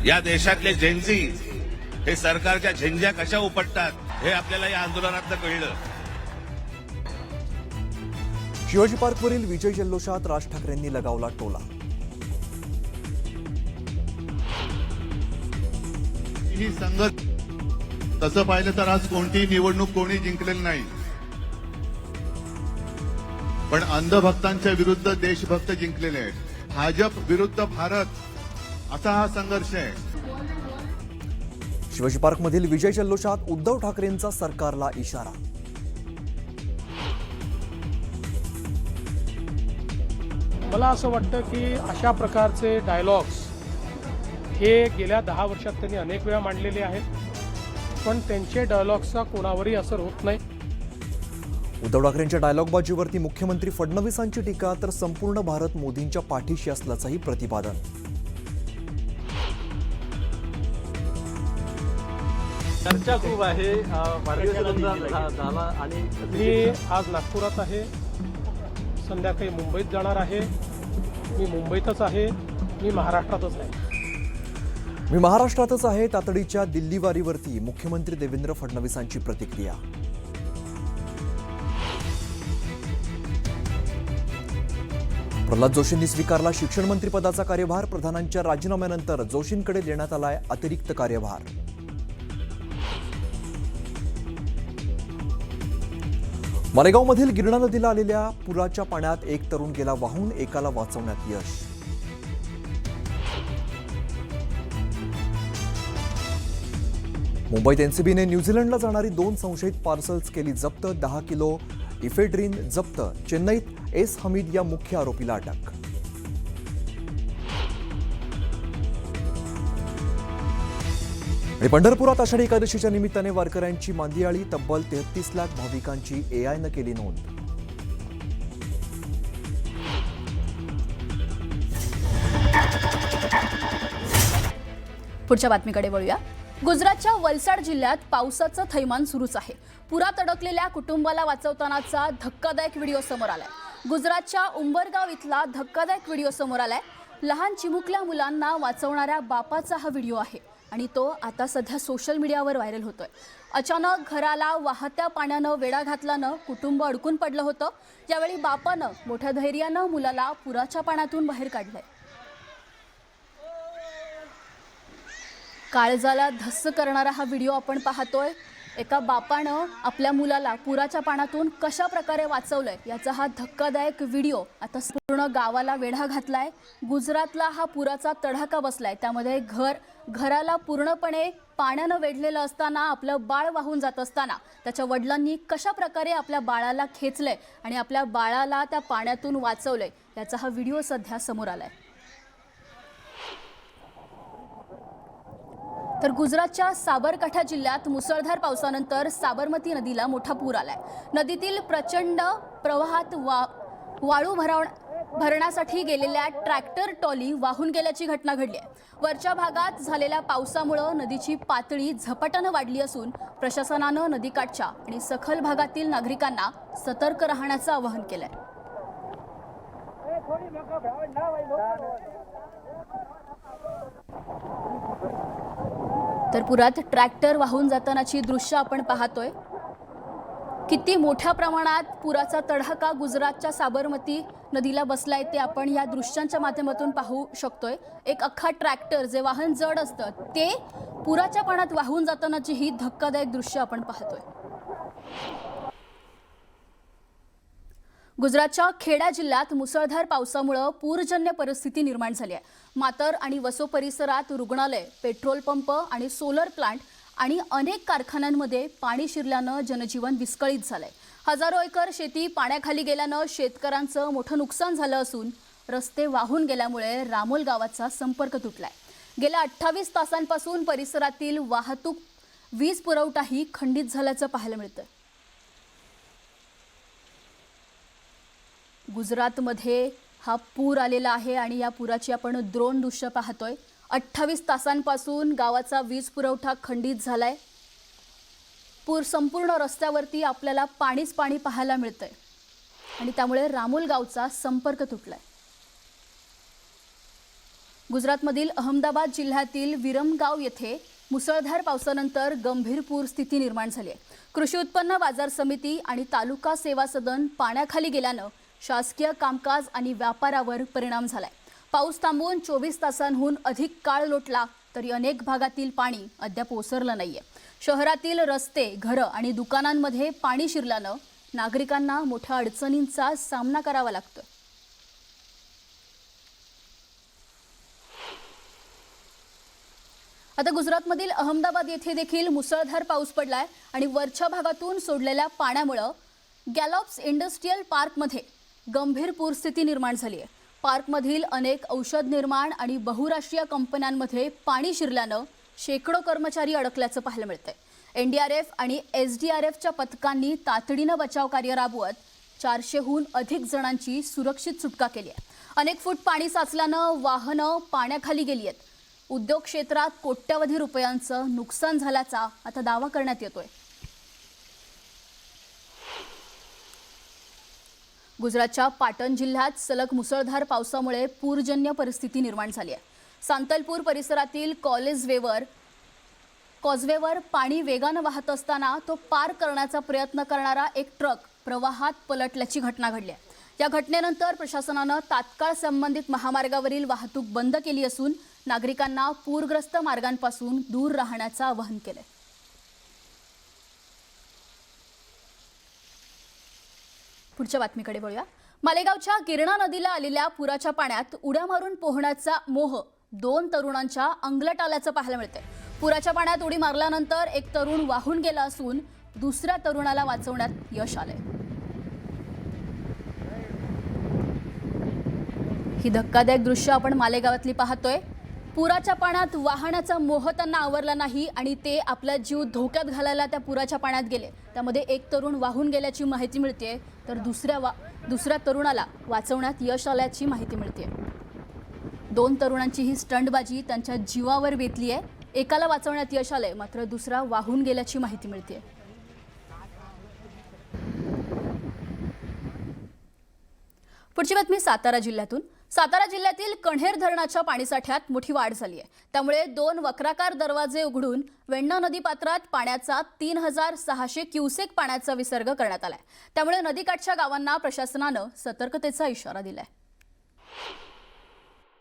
या देशातले जेनझी हे सरकारच्या झेंझ्या कशा उपटतात हे आपल्याला या आंदोलनात कळलं। शिवाजी पार्कवरील विजय जल्लोषात राज ठाकरेंनी लगावला टोला। ही संगत तसं पाहिलं तर आज कोणतीही निवडणूक कोणी जिंकलेली नाही, पण अंधभक्तांच्या विरुद्ध देशभक्त जिंकलेले आहेत। भाजप विरुद्ध भारत असा हा संघर्ष आहे। शिवाजी पार्कमधील विजय जल्लोषात उद्धव ठाकरेंचा सरकारला इशारा। मला असं वाटतं की अशा प्रकारचे डायलॉग्स हे गेल्या 10 वर्षात त्यांनी अनेक वेळा मांडलेले आहेत, पण त्यांचे डायलॉग्सचा कोणावरही असर होत नाही। उद्धव ठाकरेंच्या डायलॉगबाजीवरती मुख्यमंत्री फडणवीसांची टीका, तर संपूर्ण भारत मोदींच्या पाठीशी असल्याचंही प्रतिपादन। चर्चा खूप आहे, झाला आणि मी आज नागपुरात आहे, संध्याकाळी मुंबईत जाणार आहे। मी मुंबईतच आहे, मी महाराष्ट्रातच आहे। मी महाराष्ट्रातच आहे। तातडीच्या दिल्लीवारीवरती मुख्यमंत्री देवेंद्र फडणवीसांची प्रतिक्रिया। प्रल्हाद जोशींनी स्वीकारला शिक्षण मंत्री पदाचा कार्यभार। प्रधानांच्या राजीनाम्यानंतर जोशींकडे देण्यात आलाय अतिरिक्त कार्यभार। मालेगावमधील गिरणा नदीला आलेल्या पुराच्या पाण्यात एक तरुण गेला वाहून, एकाला वाचवण्यात यश। मुंबईत एनसीबीने न्यूझीलंडला जाणारी 2 संशयित पार्सल्स केली जप्त। 10 किलो इफेड्रीन जप्त। चेन्नईत एस हमीद या मुख्य आरोपीला अटक। आणि पंढरपुरात आषाढी एकादशीच्या निमित्ताने वारकऱ्यांची मांदियाळी। तब्बल 33 लाख भाविकांची एआयनं केली नोंद। पुढच्या बातमीकडे वळूया। गुजरातच्या वलसाड जिल्ह्यात पावसाचं थैमान सुरूच आहे। पुरात अडकलेल्या कुटुंबाला वाचवतानाचा धक्कादायक व्हिडिओ समोर आलाय। गुजरातच्या उंबरगाव इथला धक्कादायक व्हिडिओ समोर आलाय। लहान चिमुकल्या मुलांना वाचवणाऱ्या बापाचा हा व्हिडिओ आहे आणि तो आता सध्या सोशल मीडियावर व्हायरल होतोय। अचानक घराला वाहत्या पाण्यानं वेढा घातल्यानं कुटुंब अडकून पडलं होतं। यावेळी बापानं मोठ्या धैर्यानं मुलाला पुराच्या पाण्यातून बाहेर काढलंय। काळजाला धस्स करणारा हा व्हिडिओ आपण पाहतोय। एका बापानं आपल्या मुलाला पुराच्या पाण्यातून कशा प्रकारे वाचवलंय याचा हा धक्कादायक व्हिडिओ आता पूर्ण गावाला वेढा घातलाय। गुजरातला हा पुराचा तडाखा बसलाय, त्यामध्ये घराला पूर्णपणे पाण्यानं वेढलेलं असताना आपलं बाळ वाहून जात असताना त्याच्या वडिलांनी कशा प्रकारे आपल्या बाळाला खेचलंय आणि आपल्या बाळाला त्या पाण्यातून वाचवलंय याचा हा व्हिडिओ सध्या समोर आलाय। तर गुजरातच्या साबरकांठा जिल्ह्यात मुसळधार पावसानंतर साबरमती नदीला मोठा पूर आलाय। नदीतील प्रचंड प्रवाहात वाळू भरण्यासाठी गेलेल्या ट्रॅक्टर ट्रॉली वाहून गेल्याची घटना घडली आहे। वरच्या भागात झालेल्या पावसामुळे नदीची पातळी झपाट्याने वाढली असून प्रशासनानं नदीकाठच्या आणि सखल भागातील नागरिकांना सतर्क राहण्याचं आवाहन केलंय। तर पुरात ट्रॅक्टर वाहून जातानाची दृश्य आपण पाहतोय। किती मोठ्या प्रमाणात पुराचा तडाखा गुजरातच्या साबरमती नदीला बसलाय ते आपण या दृश्यांच्या माध्यमातून पाहू शकतोय। एक अख्खा ट्रॅक्टर जे वाहन जड असतं ते पुराच्या पाण्यात वाहून जातानाची ही धक्कादायक दृश्य आपण पाहतोय। गुजरातच्या खेडा जिल्ह्यात मुसळधार पावसामुळे पूरजन्य परिस्थिती निर्माण झाली आहे। मातर आणि वसो परिसरात रुग्णालय, पेट्रोल पंप आणि सोलर प्लांट आणि अनेक कारखान्यांमध्ये पाणी शिरल्यानं जनजीवन विस्कळीत झालंय। हजारो एकर शेती पाण्याखाली गेल्यानं शेतकऱ्यांचं मोठं नुकसान झालं असून रस्ते वाहून गेल्यामुळे रामोल गावाचा संपर्क तुटलाय। गेल्या 28 तासांपासून परिसरातील वाहतूक, वीज पुरवठाही खंडित झाल्याचं पाहायला मिळतंय। गुजरातमध्ये हा पूर आलेला आहे आणि या पुराची आपण ड्रोन दृश्य पाहतोय। 28 तासांपासून गावाचा वीज पुरवठा खंडित झालाय। पूर संपूर्ण रस्त्यावरती आपल्याला पाणीच पाणी पाहायला मिळतंय आणि त्यामुळे रामोल गावचा संपर्क तुटलाय। गुजरातमधील अहमदाबाद जिल्ह्यातील विरमगाव येथे मुसळधार पावसानंतर गंभीर पूरस्थिती निर्माण झाली आहे. कृषी उत्पन्न बाजार समिती आणि तालुका सेवा सदन पाण्याखाली गेल्यानं शासकीय कामकाज आणि व्यापारावर परिणाम झालाय. पाऊस थांबून 24 तासांहून अधिक काळ लोटला तरी अनेक भागातील पाणी अद्याप ओसरलं नाहीये. शहरातील रस्ते, घरं आणि दुकानांमध्ये पाणी शिरल्यानं नागरिकांना मोठ्या अडचणींचा सामना करावा लागतोय. आता गुजरातमधील अहमदाबाद येथे देखील मुसळधार पाऊस पडलाय आणि वरच्या भागातून सोडलेल्या पाण्यामुळे गॅलॉप्स इंडस्ट्रियल पार्कमध्ये गंभीर पूरस्थिती निर्माण झाली आहे. पार्कमधील अनेक औषध निर्माण आणि बहुराष्ट्रीय कंपन्यांमध्ये पाणी शिरल्यानं शेकडो कर्मचारी अडकल्याचं पाहायला मिळतंय. NDRF आणि SDRFच्या पथकांनी तातडीनं बचाव कार्य राबवत 400हून अधिक जणांची सुरक्षित सुटका केली आहे. अनेक फूट पाणी साचल्यानं वाहनं पाण्याखाली गेली आहेत. उद्योग क्षेत्रात कोट्यवधी रुपयांचं नुकसान झाल्याचा आता दावा करण्यात येतोय. गुजरातच्या पाटण जिल्ह्यात सलग मुसळधार पावसामुळे पूरजन्य परिस्थिती निर्माण झाली आहे. सांतलपूर परिसरातील कॉजवेवर पाणी वेगानं वाहत असताना तो पार करण्याचा प्रयत्न करणारा एक ट्रक प्रवाहात पलटल्याची घटना घडली आहे. या घटनेनंतर प्रशासनानं तात्काळ संबंधित महामार्गावरील वाहतूक बंद केली असून नागरिकांना पूरग्रस्त मार्गांपासून दूर राहण्याचं आवाहन केलंय. पुढच्या बातमीकडे वळूया. मालेगावच्या गिरणा नदीला आलेल्या पुराच्या पाण्यात उड्या मारून पोहण्याचा मोह 2 तरुणांच्या अंगलट आल्याचं पाहायला मिळतंय. पुराच्या पाण्यात उडी मारल्यानंतर एक तरुण वाहून गेला असून दुसऱ्या तरुणाला वाचवण्यात यश आलंय. ही धक्कादायक दृश्य आपण मालेगावातली पाहतोय. पुराच्या पाण्यात वाहण्याचा मोह त्यांना आवरला नाही आणि ते आपला जीव धोक्यात घालायला त्या पुराच्या पाण्यात गेले. त्यामध्ये एक तरुण वाहून गेल्याची माहिती मिळते तर दुसऱ्या तरुणाला वाचवण्यात यश आल्याची माहिती मिळते. 2 तरुणांची ही स्टंटबाजी त्यांच्या जीवावर बेतली आहे. एकाला वाचवण्यात यश आलंय मात्र दुसरा वाहून गेल्याची माहिती मिळते. पुढची बातमी सातारा जिल्ह्यातून. सातारा जिल्ह्यातील कण्हेर धरणाच्या पाणीसाठ्यात मोठी वाढ झाली आहे. त्यामुळे 2 वक्राकार दरवाजे उघडून वेण्णा नदीपात्रात पाण्याचा 3600 क्युसेक पाण्याचा विसर्ग करण्यात आलाय. त्यामुळे नदीकाठच्या गावांना प्रशासनानं सतर्कतेचा इशारा दिलाय.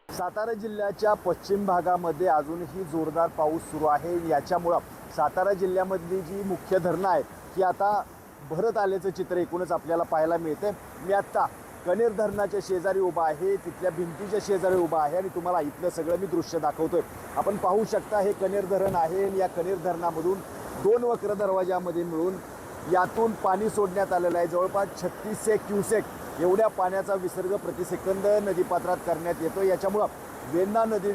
सातारा जिल्ह्याच्या पश्चिम भागामध्ये अजूनही जोरदार पाऊस सुरू आहे. याच्यामुळं सातारा जिल्ह्यामधली जी मुख्य धरणं आहेत ती आता भरत आल्याचं चित्र एकूणच आपल्याला पाहायला मिळते. मी आत्ता कण्हेर धरणाच्या शेजारी उभा आहे, तिथल्या भिंतीच्या शेजारी उभा आहे आणि तुम्हाला इथलं सगळं मी दृश्य दाखवतोय. आपण पाहू शकता हे कण्हेर धरण आहे आणि या कण्हेर धरणामधून 2 वक्र दरवाजामध्ये मिळून यातून पाणी सोडण्यात आलेलं आहे. जवळपास 3600 क्युसेक एवढ्या पाण्याचा विसर्ग प्रतिसेकंद नदीपात्रात करण्यात येतो. याच्यामुळं वेण्णा नदी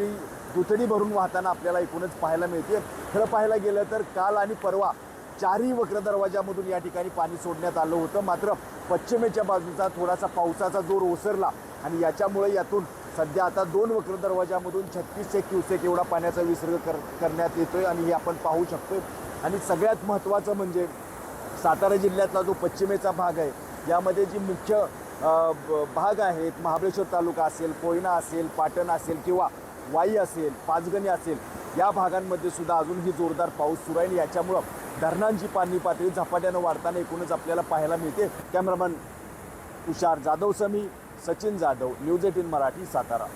दुथडी भरून वाहताना आपल्याला एकूणच पाहायला मिळते. खरं पाहायला गेलं तर काल आणि परवा 4ही वक्र दरवाजामधून या ठिकाणी पाणी सोडण्यात आलं होतं. मात्र पश्चिमेच्या बाजूचा थोडासा पावसाचा जोर ओसरला आणि याच्यामुळे यातून सध्या आता 2 वक्र दरवाजामधून 3600 क्युसेक एवढा पाण्याचा विसर्ग करण्यात येतोय आणि हे आपण पाहू शकतोय. आणि सगळ्यात महत्त्वाचं म्हणजे सातारा जिल्ह्यातला जो पश्चिमेचा भाग आहे यामध्ये जी मुख्य भाग आहेत, महाबळेश्वर तालुका असेल, कोयना असेल, पाटण असेल किंवा वाई असेल, पाचगणी असेल, या भागांमध्ये सुद्धा अजूनही जोरदार पाऊस सुरू आहे. याच्यामुळं धरणांची पाणी पातळी झपाट्यानं वाढताना एकूणच आपल्याला पाहायला मिळते. कॅमेरामन तुषार जाधव समी, सचिन जाधव, न्यूज 18 मराठी, सातारा.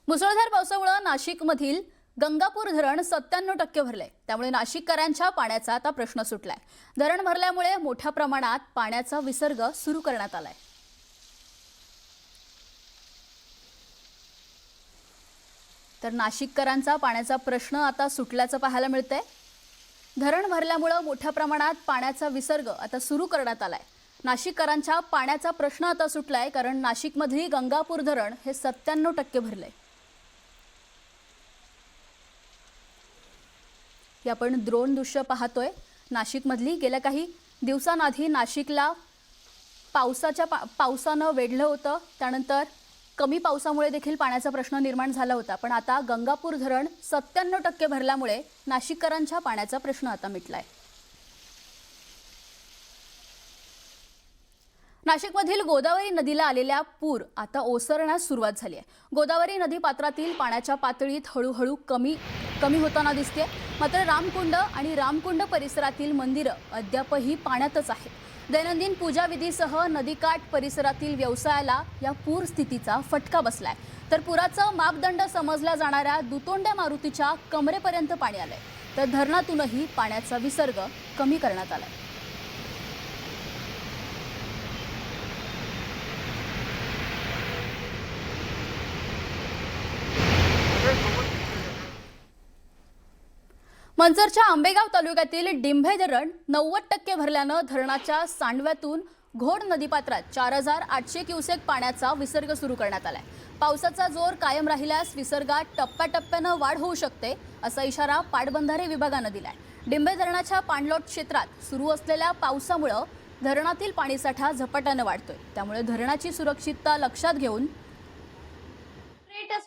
मुसळधार पावसामुळे नाशिकमधील गंगापूर धरण 97% भरले. त्यामुळे नाशिककरांच्या पाण्याचा आता प्रश्न सुटलाय. धरण भरल्यामुळे मोठ्या प्रमाणात पाण्याचा विसर्ग सुरू करण्यात आलाय. तर नाशिककरांचा पाण्याचा प्रश्न आता सुटल्याचं पाहायला मिळतंय. धरण भरल्यामुळे मोठ्या प्रमाणात पाण्याचा विसर्ग आता सुरू करण्यात आलाय. नाशिककरांच्या पाण्याचा प्रश्न आता सुटलाय कारण नाशिकमधली गंगापूर धरण हे 97% भरलंय. हे आपण ड्रोन दृश्य पाहतोय. नाशिकमधली गेल्या काही दिवसांआधी नाशिकला पावसानं वेढलं होतं. त्यानंतर कमी पावसामुळे देखील पाण्याचा प्रश्न निर्माण झाला होता. पण आता गंगापूर धरण 97% भरल्यामुळे नाशिककरांच्या पाण्याचा प्रश्न आता मिटलाय. नाशिकमधील गोदावरी नदीला आलेल्या पूर आता ओसरण्यास सुरुवात झाली आहे. गोदावरी नदी पात्रातील पाण्याच्या पातळीत हळूहळू कमी होताना दिसते. मात्र रामकुंड आणि रामकुंड परिसरातील मंदिरं अद्यापही पाण्यातच आहेत. दैनंदिन पूजाविधीसह नदीकाठ परिसरातील व्यवसायाला या पूर स्थितीचा फटका बसलाय. तर पुराचा मापदंड समजला जाणाऱ्या दुतोंड्या मारुतीच्या कमरेपर्यंत पाणी आलंय. तर धरणातूनही पाण्याचा विसर्ग कमी करण्यात आलाय. मंचरच्या आंबेगाव तालुक्यातील डिंभे धरण 90% भरल्यानं धरणाच्या सांडव्यातून घोड नदीपात्रात 4800 क्युसेक पाण्याचा विसर्ग सुरू करण्यात आलाय. पावसाचा जोर कायम राहिल्यास विसर्गात टप्प्याटप्प्यानं वाढ होऊ शकते असा इशारा पाटबंधारे विभागानं दिलाय. डिंभे धरणाच्या पाणलोट क्षेत्रात सुरू असलेल्या पावसामुळे धरणातील पाणीसाठा झपाट्यानं वाढतोय. त्यामुळे धरणाची सुरक्षितता लक्षात घेऊन